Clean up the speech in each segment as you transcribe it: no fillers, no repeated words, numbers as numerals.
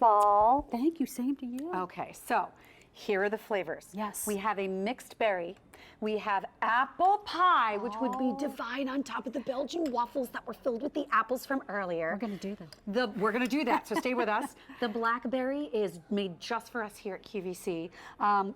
fall. Thank you, same to you. Okay, so here are the flavors. Yes. We have a mixed berry. We have apple pie, which would be divine on top of the Belgian waffles that were filled with the apples from earlier. We're going to do that. We're going to do that, so stay with us. The blackberry is made just for us here at QVC.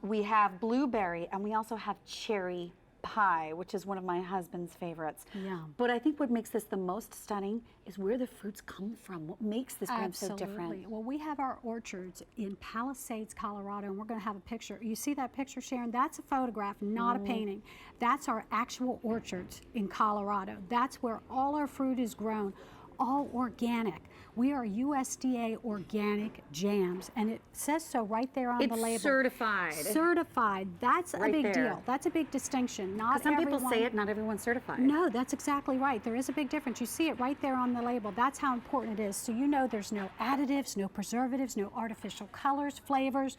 We have blueberry, and we also have cherry pie, which is one of my husband's favorites. Yeah. But I think what makes this the most stunning is where the fruits come from. What makes this brand so different? Well, we have our orchards in Palisades, Colorado, and we're going to have a picture. You see that picture, Sharon? That's a photograph, not a painting. That's our actual orchards in Colorado. That's where all our fruit is grown, all organic. We are USDA organic jams, and it says so right there on the label. It's certified. Certified. That's right a big there. Deal. That's a big distinction. Not some everyone, people say it, not everyone's certified. No, that's exactly right. There is a big difference. You see it right there on the label. That's how important it is. So you know there's no additives, no preservatives, no artificial colors, flavors,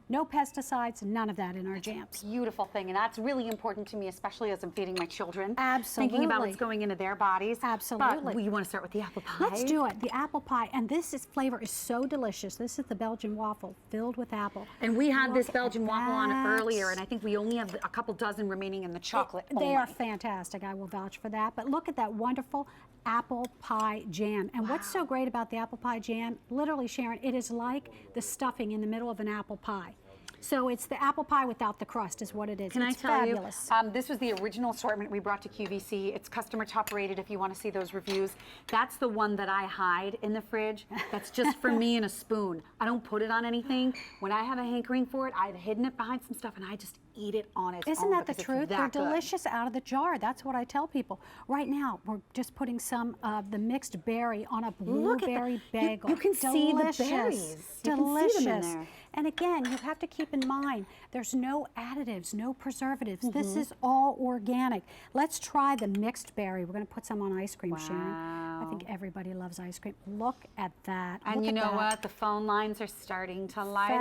no pesticides, none of that in our jams. Beautiful thing, and that's really important to me, especially as I'm feeding my children. Absolutely. Thinking about what's going into their bodies. Absolutely. But you want to start with the apple pie? Let's do it. The apple pie, and flavor is so delicious. This is the Belgian waffle filled with apple. And we had this Belgian waffle on earlier, and I think we only have a couple dozen remaining in the chocolate. They are fantastic. I will vouch for that. But look at that wonderful apple pie jam. And what's so great about the apple pie jam, literally, Sharon, it is like the stuffing in the middle of an apple pie. So it's the apple pie without the crust is what it is. Can it's I tell fabulous. you, this was the original assortment we brought to QVC. It's customer top rated if you want to see those reviews. That's the one that I hide in the fridge. That's just for me and a spoon. I don't put it on anything. When I have a hankering for it, I've hidden it behind some stuff and I just eat it on its own. Isn't that the truth? They're delicious out of the jar. That's what I tell people. Right now, we're just putting some of the mixed berry on a blueberry bagel. You can see the berries. Delicious. You can see them in there. And again, you have to keep in mind, there's no additives, no preservatives. This is all organic. Let's try the mixed berry. We're going to put some on ice cream, Sharon. I think everybody loves ice cream. Look at that. And you know what? The phone lines are starting to light up.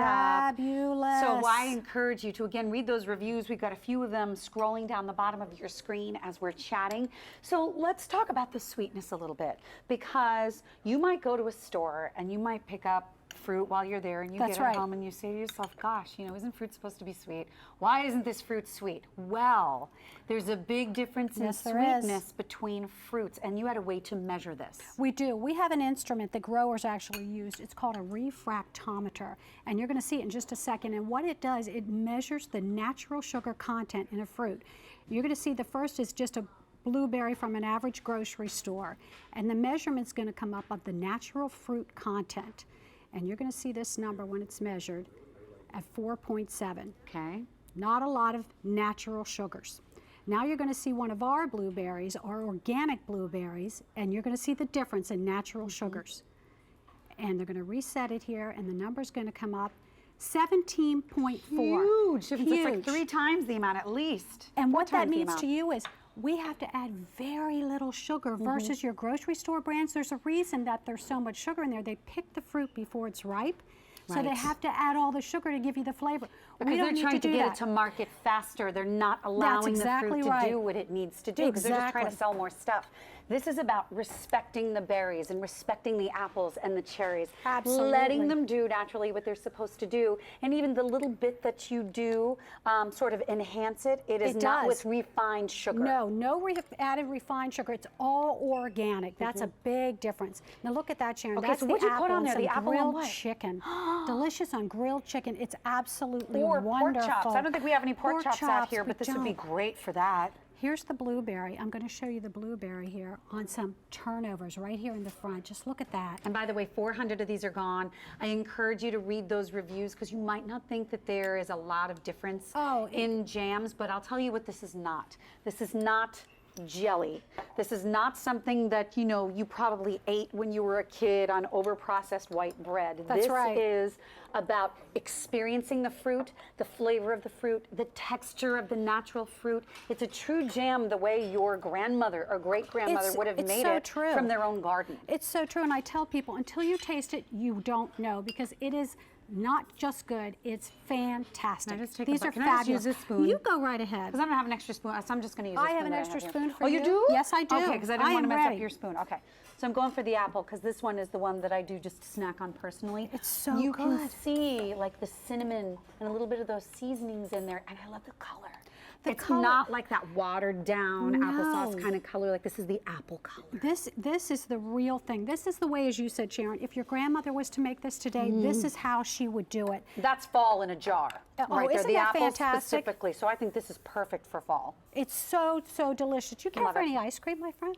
Fabulous. So I encourage you to, again, read those reviews. We've got a few of them scrolling down the bottom of your screen as we're chatting. So let's talk about the sweetness a little bit, because you might go to a store and you might pick up fruit while you're there, and you get it home and you say to yourself, gosh, you know, isn't fruit supposed to be sweet? Why isn't this fruit sweet? Well, there's a big difference in sweetness between fruits, and you had a way to measure this. We do. We have an instrument that growers actually use. It's called a refractometer, and you're going to see it in just a second. And what it does, it measures the natural sugar content in a fruit. You're going to see the first is just a blueberry from an average grocery store, and the measurement's going to come up of the natural fruit content. And you're going to see this number when it's measured at 4.7. Okay. Not a lot of natural sugars. Now you're going to see one of our blueberries, our organic blueberries, and you're going to see the difference in natural sugars. And they're going to reset it here, and the number's going to come up 17.4. Huge. It's like 3 times the amount at least. And what that means to you is we have to add very little sugar versus your grocery store brands. There's a reason that there's so much sugar in there. They pick the fruit before it's ripe. So they have to add all the sugar to give you the flavor. Because they're trying to get it to market faster. They're not allowing the fruit to do what it needs to do, because they're just trying to sell more stuff. This is about respecting the berries and respecting the apples and the cherries. Absolutely. Letting them do naturally what they're supposed to do. And even the little bit that you do sort of enhance it. It is not with refined sugar. No, no added refined sugar. It's all organic. That's a big difference. Now look at that, Sharon. Okay, that's so the what'd you apple put on there? The apple grilled and what? Chicken. Delicious on grilled chicken. It's absolutely or wonderful. pork chops. I don't think we have any pork chops out here, but this would be great for that. Here's the blueberry. I'm going to show you the blueberry here on some turnovers right here in the front. Just look at that. And by the way, 400 of these are gone. I encourage you to read those reviews, because you might not think that there is a lot of difference in jams, but I'll tell you what this is not. This is not jelly. This is not something that, you know, you probably ate when you were a kid on overprocessed white bread. That's right. This is about experiencing the fruit, the flavor of the fruit, the texture of the natural fruit. It's a true jam the way your grandmother or great-grandmother would have made it from their own garden. It's so true, and I tell people, until you taste it, you don't know, because it is not just good, it's fantastic. Can I just take These a are bite? Can I just fabulous. use this spoon? You go right ahead. Because I don't have an extra spoon, so I'm just going to use this I spoon have an that extra here. spoon for Oh, you. you do? Yes, I do. Okay, because I didn't I want to am mess ready. up your spoon. Okay, so I'm going for the apple because this one is the one that I do just to snack on personally. It's so You good. can see like the cinnamon and a little bit of those seasonings in there, and I love the color. It's color- not like that watered down No. applesauce kind of color. Like this is the apple color. This is the real thing. This is the way, as you said, Sharon, if your grandmother was to make this today, this is how she would do it. That's fall in a jar. Oh, right there. isn't The that apples fantastic? specifically. So I think this is perfect for fall. It's so, so delicious. Do you care Mother. for any ice cream, my friend?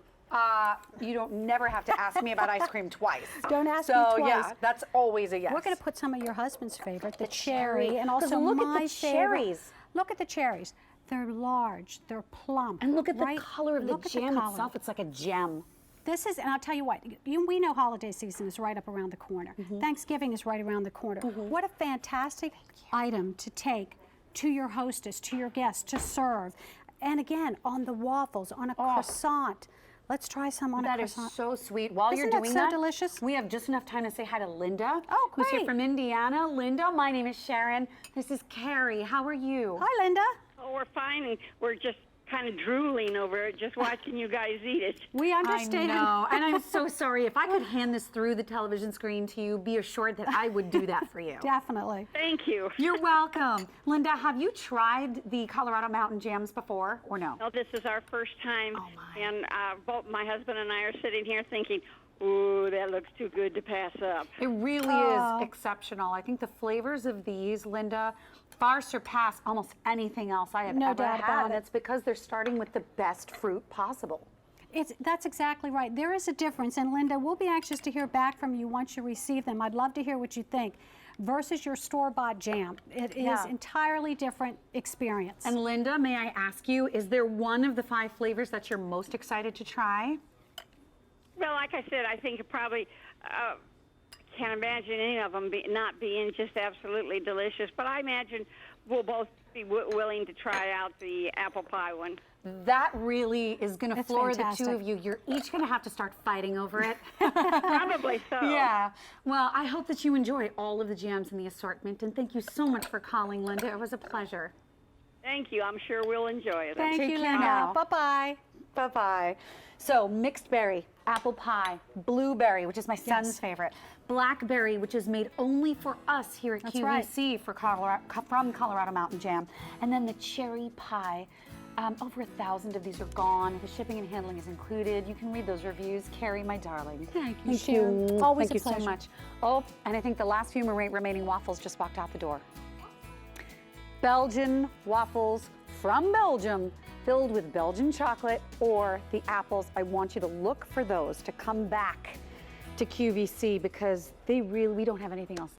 You don't never have to ask me about ice cream twice. Don't ask me So twice. yeah, that's always a yes. We're going to put some of your husband's favorite, the cherry. cherry, and 'Cause also look at my the favorite. cherries. Look at the cherries. They're large. They're plump. And look at the right? color of the Look at jam color. itself. It's like a gem. This is, and I'll tell you what, we know holiday season is right up around the corner. Thanksgiving is right around the corner. What a fantastic item to take to your hostess, to your guests, to serve. And again, on the waffles, on a croissant. Let's try some on a That is croissant. so sweet. While Isn't you're that doing so that, delicious? we have just enough time to say hi to Linda. Oh, Who's here great. from Indiana. Linda, my name is Sharon. This is Carrie. How are you? Hi, Linda. Oh, we're fine, and we're just kind of drooling over it, just watching you guys eat it. We understand. I know, and I'm so sorry. If I could hand this through the television screen to you, be assured that I would do that for you. Definitely. Thank you. You're welcome. Linda, have you tried the Colorado Mountain Jams before or no? Well, this is our first time, Oh, my. and both my husband and I are sitting here thinking, ooh, that looks too good to pass up. It really Oh. is exceptional. I think the flavors of these, Linda, far surpass almost anything else I have No ever doubt had. about And it. it's because they're starting with the best fruit possible. That's exactly right. There is a difference, and Linda, we'll be anxious to hear back from you once you receive them. I'd love to hear what you think versus your store-bought jam. It is Yeah. entirely different experience. And Linda, may I ask you, is there one of the 5 flavors that you're most excited to try? Well, like I said, I think it probably can't imagine any of them not being just absolutely delicious, but I imagine we'll both be willing to try out the apple pie one. That really is going to It's floor fantastic. the two of you. You're each going to have to start fighting over it. Probably so. Yeah. Well, I hope that you enjoy all of the jams in the assortment, and thank you so much for calling, Linda. It was a pleasure. Thank you. I'm sure we'll enjoy it. Thank Take you, care Linda. now. Bye-bye. Bye-bye. So, mixed berry, apple pie, blueberry, which is my son's Yes. favorite, blackberry, which is made only for us here at That's QVC from Colorado Mountain Jam, and then the cherry pie. Over 1,000 of these are gone. The shipping and handling is included. You can read those reviews. Carrie, my darling. Thank you, Sharon. Always Thank a you pleasure. so much. Oh, and I think the last few remaining waffles just walked out the door. Belgian waffles from Belgium, filled with Belgian chocolate or the apples. I want you to look for those to come back to QVC because we don't have anything else